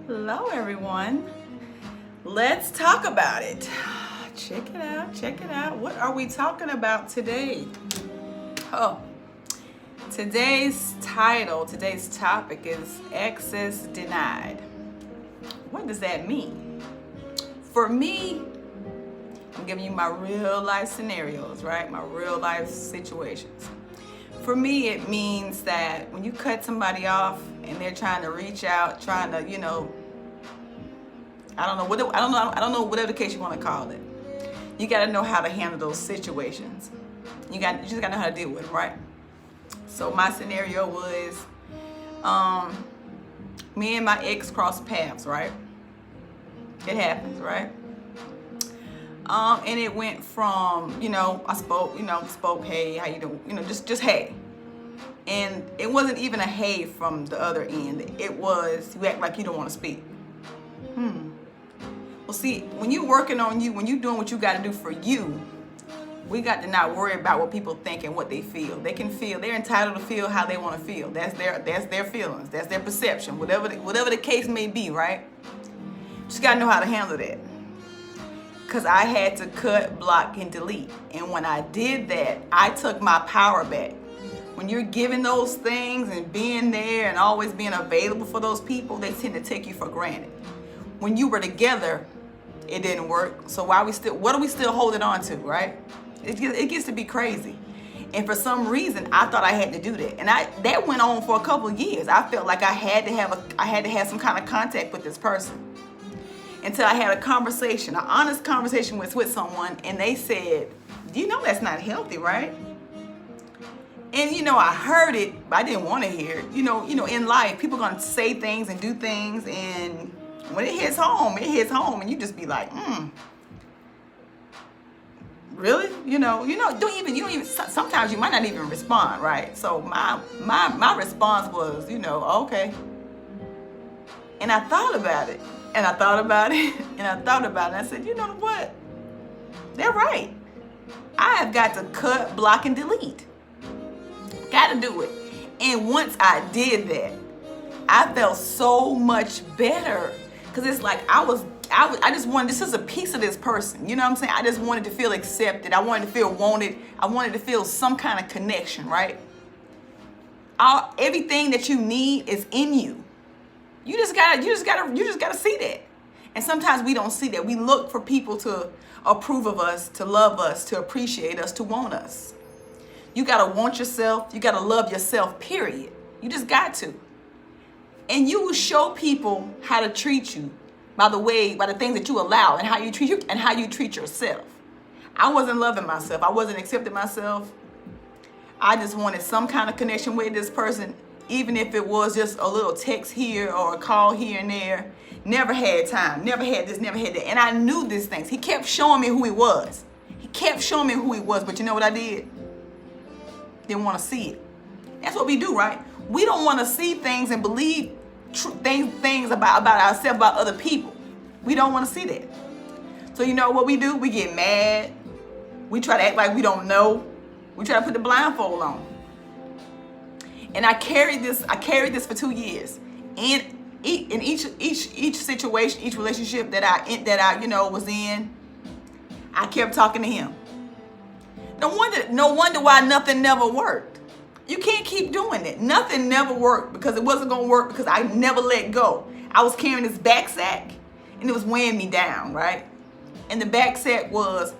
Hello, everyone. Let's talk about it. Check it out. Check it out. What are we talking about today? Oh, today's topic is access denied. What does that mean? For me, I'm giving you my real life scenarios, right? My real life situations. For me, it means that when you cut somebody off and they're trying to reach out, trying to, I don't know, whatever the case you want to call it. You got to know how to handle those situations. You just got to know how to deal with them, right? So my scenario was, me and my ex crossed paths, right? It happens, right? And it went from, I spoke, hey, how you doing? Just hey. And it wasn't even a hey from the other end. It was, you act like you don't want to speak. Well, see, when you're working on you, when you're doing what you got to do for you, we got to not worry about what people think and what they feel. They can feel, they're entitled to feel how they want to feel. That's their feelings. That's their perception, whatever the case may be, right? Just got to know how to handle that. Because I had to cut, block, and delete. And when I did that, I took my power back. When you're giving those things and being there and always being available for those people, they tend to take you for granted. When you were together, it didn't work. So what are we still holding on to, right? It gets to be crazy. And for some reason, I thought I had to do that. And that went on for a couple of years. I felt like I had to have some kind of contact with this person. Until I had a conversation, an honest conversation with someone, and they said, you know that's not healthy, right? And I heard it, but I didn't want to hear it. In life, people are gonna say things and do things, and when it hits home, and you just be like, really? You don't even. Sometimes you might not even respond, right? So my response was, okay. And I thought about it. And I thought about it. And I said, you know what? They're right. I have got to cut, block, and delete. Got to do it. And once I did that, I felt so much better. Because it's like I just wanted, this is a piece of this person. You know what I'm saying? I just wanted to feel accepted. I wanted to feel wanted. I wanted to feel some kind of connection, right? Everything that you need is in you. You just gotta see that. And sometimes we don't see that. We look for people to approve of us, to love us, to appreciate us, to want us. You gotta want yourself. You gotta love yourself, period. You just got to. And you will show people how to treat you by the things that you allow and how you treat yourself. I wasn't loving myself. I wasn't accepting myself. I just wanted some kind of connection with this person. Even if it was just a little text here or a call here and there. Never had time, never had this, never had that. And I knew these things. He kept showing me who he was. But you know what I did? Didn't want to see it. That's what we do, right? We don't want to see things and believe things about ourselves, about other people. We don't want to see that. So you know what we do? We get mad. We try to act like we don't know. We try to put the blindfold on. And I carried this for 2 years. And in each situation, each relationship that I was in, I kept talking to him. No wonder why nothing never worked. You can't keep doing it. Nothing never worked because it wasn't gonna work because I never let go. I was carrying this back sack and it was weighing me down, right? And the back sack was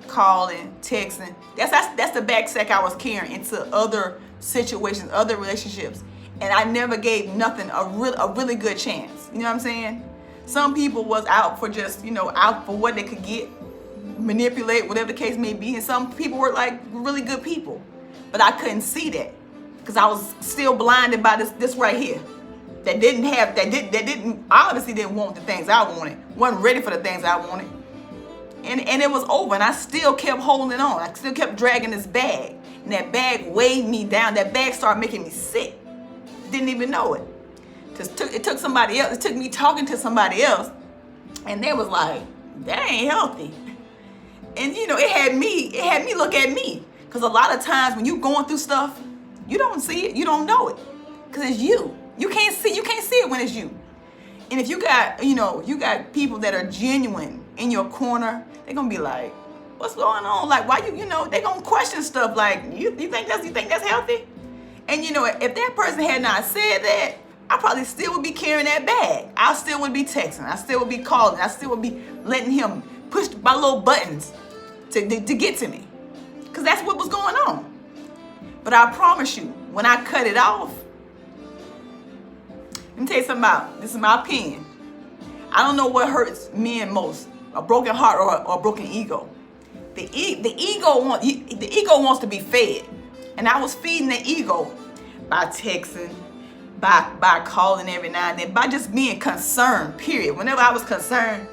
calling, texting. That's the back sack I was carrying into other situations, other relationships, and I never gave nothing a really good chance. You know what I'm saying? Some people was out for just out for what they could get, manipulate, whatever the case may be, and some people were like really good people, but I couldn't see that because I was still blinded by this right here that obviously didn't want the things I wanted, wasn't ready for the things I wanted, and it was over, and I still kept holding on. I still kept dragging this bag. And that bag weighed me down. That bag started making me sick. Didn't even know it. It took somebody else. It took me talking to somebody else. And they was like, that ain't healthy. And it had me look at me. Because a lot of times when you're going through stuff, you don't see it. You don't know it. Because it's you. You can't see it when it's you. And if you got, you got people that are genuine in your corner, they're gonna be like, what's going on? Like, why they're gonna question stuff like, you think that's healthy? And if that person had not said that, I probably still would be carrying that bag. I still would be texting. I still would be calling. I still would be letting him push my little buttons to get to me. Because that's what was going on. But I promise you, when I cut it off, let me tell you something about, this is my opinion. I don't know what hurts men most, a broken heart or a broken ego. The ego wants to be fed. And I was feeding the ego by texting, by calling every now and then, by just being concerned, period. Whenever I was concerned,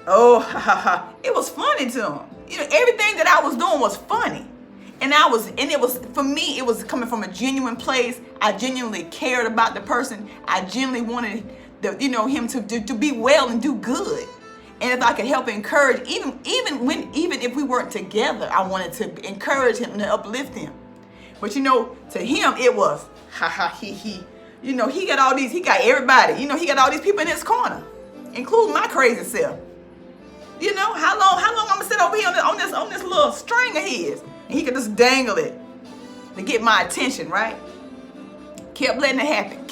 it was funny to him. Everything that I was doing was funny. And it was, for me, it was coming from a genuine place. I genuinely cared about the person. I genuinely wanted him to be well and do good. And if I could help encourage, even if we weren't together, I wanted to encourage him and uplift him. But to him, it was he. He got everybody. He got all these people in his corner, including my crazy self. How long I'm gonna sit over here on this little string of his, and he could just dangle it to get my attention, right? Kept letting it happen.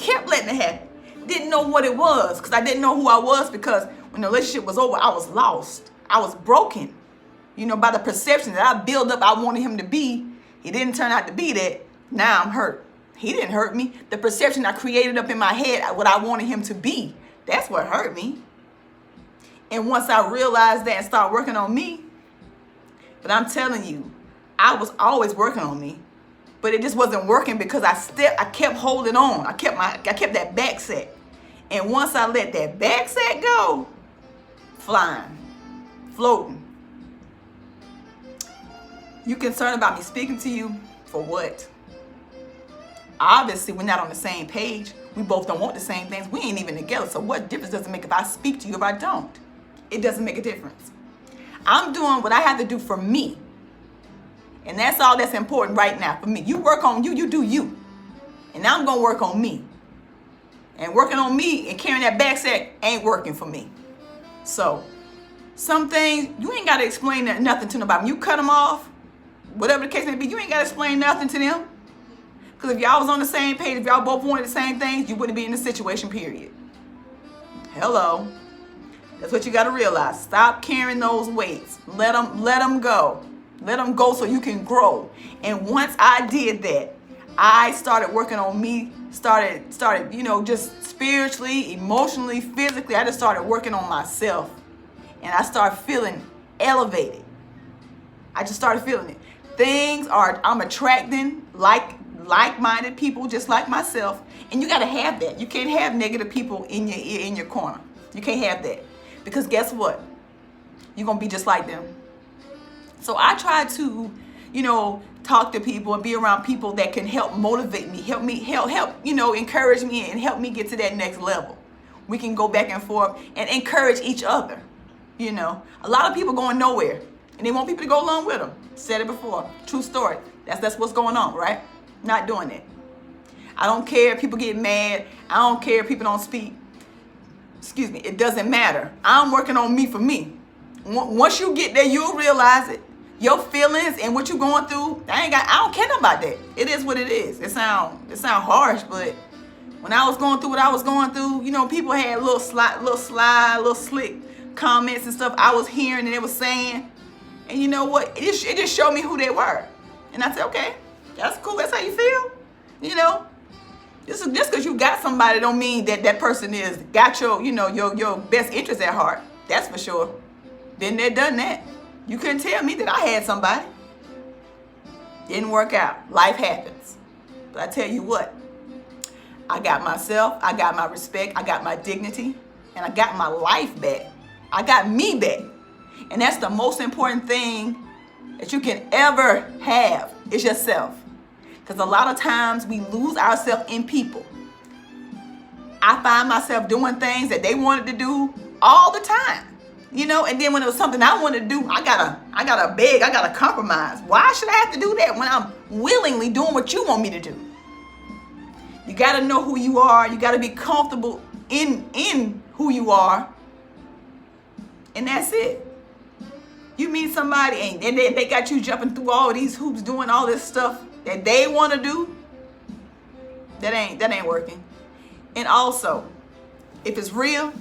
Didn't know what it was, because I didn't know who I was, because when the relationship was over, I was lost. I was broken. By the perception that I built up, I wanted him to be. He didn't turn out to be that. Now I'm hurt. He didn't hurt me. The perception I created up in my head, what I wanted him to be, that's what hurt me. And once I realized that and started working on me, but I'm telling you, I was always working on me, but it just wasn't working because I kept holding on. I kept that back set. And once I let that back set go, flying, floating. You concerned about me speaking to you for what? Obviously, we're not on the same page. We both don't want the same things. We ain't even together. So what difference does it make if I speak to you, if I don't? It doesn't make a difference. I'm doing what I have to do for me. And that's all that's important right now for me. You work on you, you do you. And I'm going to work on me. And working on me and carrying that back sack ain't working for me. So, some things, you ain't got to explain nothing to nobody. When you cut them off, whatever the case may be, you ain't got to explain nothing to them. Because if y'all was on the same page, if y'all both wanted the same things, you wouldn't be in the situation, period. Hello. That's what you got to realize. Stop carrying those weights. Let them go. Let them go so you can grow. And once I did that, I started working on me, started, just spiritually, emotionally, physically. I just started working on myself. And I started feeling elevated. I just started feeling it. I'm attracting like-minded people just like myself. And you got to have that. You can't have negative people in your corner. You can't have that. Because guess what? You're going to be just like them. So I try to, talk to people and be around people that can help motivate me, help encourage me and help me get to that next level. We can go back and forth and encourage each other. A lot of people going nowhere and they want people to go along with them. Said it before. True story. That's what's going on, right? Not doing it. I don't care if people get mad. I don't care if people don't speak. Excuse me. It doesn't matter. I'm working on me for me. Once you get there, you'll realize it. Your feelings and what you're going through, I don't care about that. It is what it is. It sound harsh, but when I was going through what I was going through, people had little slick comments and stuff I was hearing and they were saying. And you know what? It just showed me who they were. And I said, okay, that's cool. That's how you feel. Just because you got somebody don't mean that person got your best interest at heart. That's for sure. Been there, done that. You couldn't tell me that I had somebody. Didn't work out. Life happens. But I tell you what, I got myself, I got my respect, I got my dignity, and I got my life back. I got me back. And that's the most important thing that you can ever have is yourself. Because a lot of times we lose ourselves in people. I find myself doing things that they wanted to do all the time. And then when it was something I wanted to do, I gotta beg, I gotta compromise. Why should I have to do that when I'm willingly doing what you want me to do? You gotta know who you are. You gotta be comfortable in who you are, and that's it. You meet somebody and they got you jumping through all these hoops, doing all this stuff that they want to do. That ain't working. And also, if it's real,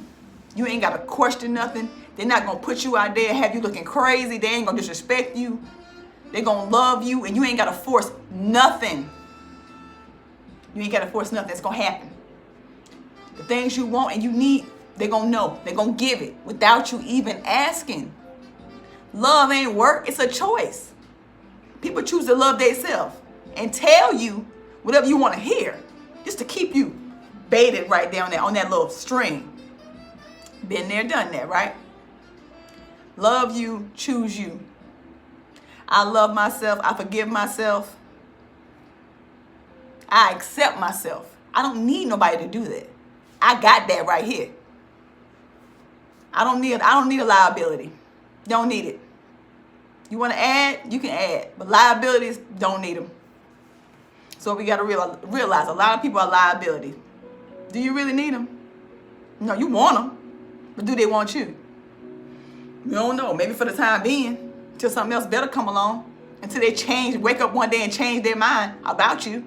you ain't got to question nothing. They're not going to put you out there, have you looking crazy. They ain't going to disrespect you. They're going to love you, and you ain't got to force nothing. You ain't got to force nothing. It's going to happen. The things you want and you need, they're going to know. They're going to give it without you even asking. Love ain't work. It's a choice. People choose to love themselves and tell you whatever you want to hear just to keep you baited right down there on that little string. Been there, done that, right? Love you, choose you. I love myself. I forgive myself. I accept myself. I don't need nobody to do that. I got that right here. I don't need a liability. Don't need it. You want to add? You can add. But liabilities, don't need them. So we got to realize a lot of people are liability. Do you really need them? No, you want them. But do they want you? You don't know. Maybe for the time being. Until something else better come along. Until they wake up one day and change their mind about you.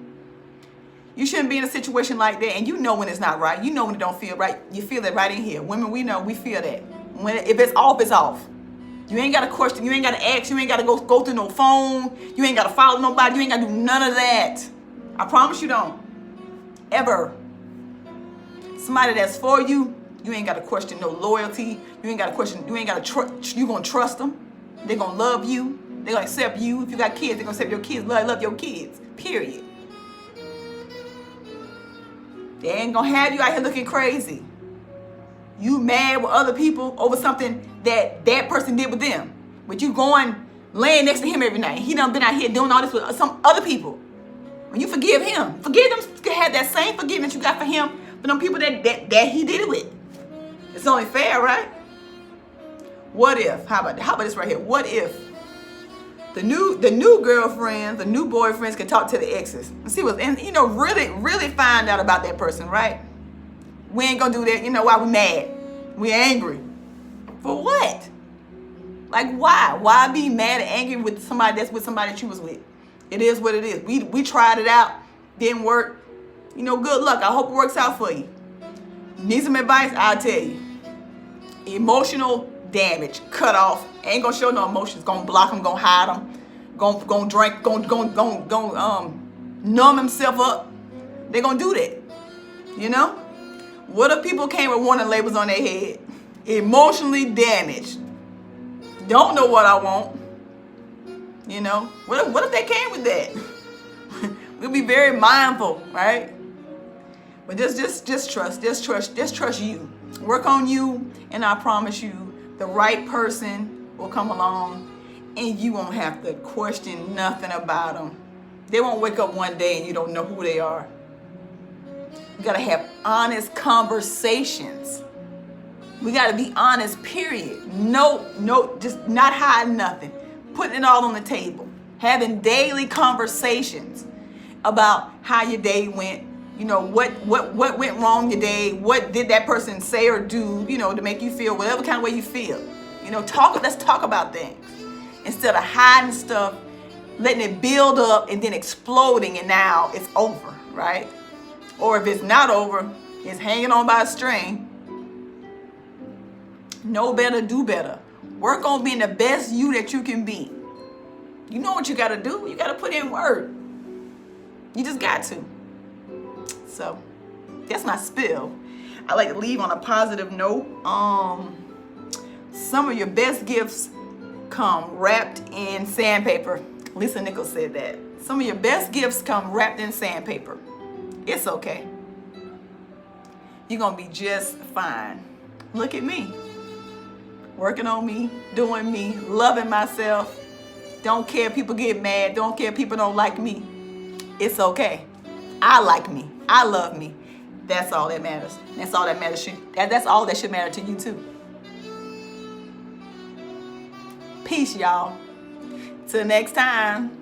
You shouldn't be in a situation like that. And you know when it's not right. You know when it don't feel right. You feel it right in here. Women, we know. We feel that. If it's off, it's off. You ain't got to question. You ain't got to ask. You ain't got to go through no phone. You ain't got to follow nobody. You ain't got to do none of that. I promise you don't. Ever. Somebody that's for you, you ain't got to question no loyalty. You ain't got to question. You ain't got to trust. You going to trust them. They're going to love you. They're going to accept you. If you got kids, they're going to accept your kids. Love your kids. Period. They ain't going to have you out here looking crazy. You mad with other people over something that person did with them. But you laying next to him every night. He done been out here doing all this with some other people. When you forgive him, forgive them, have that same forgiveness you got for him for them people that he did it with. It's only fair, right? What if, how about this right here? What if the new girlfriends, the new boyfriends can talk to the exes and see what, and really find out about that person, right? We ain't gonna do that. You know why? We mad. We angry. For what? Like why? Why be mad and angry with somebody that's with somebody that you was with? It is what it is. We tried it out. Didn't work. Good luck. I hope it works out for you. Need some advice? I'll tell you. Emotional damage. Cut off. Ain't gonna show no emotions. Gonna block them. Gonna hide them. Gonna drink. Gonna numb himself up. They gonna do that. What if people came with warning labels on their head? Emotionally damaged. Don't know what I want. What if they came with that? We'll be very mindful, right? But just trust you. Work on you, and I promise you, the right person will come along, and you won't have to question nothing about them. They won't wake up one day and you don't know who they are. We gotta have honest conversations. We gotta be honest, period. No, just not hiding nothing. Putting it all on the table. Having daily conversations about how your day went. What went wrong your day? What did that person say or do, to make you feel whatever kind of way you feel. Let's talk about things. Instead of hiding stuff, letting it build up and then exploding and now it's over, right? Or if it's not over, it's hanging on by a string. Know better, do better. Work on being the best you that you can be. You know what you got to do. You got to put in work. You just got to. So that's my spill. I like to leave on a positive note. Some of your best gifts come wrapped in sandpaper. Lisa Nichols said that. Some of your best gifts come wrapped in sandpaper. It's okay. You're going to be just fine. Look at me. Working on me, doing me, loving myself. Don't care if people get mad. Don't care if people don't like me. It's okay. I like me. I love me. That's all that matters. That's all that matters. That's all that should matter to you too. Peace, y'all. Till next time.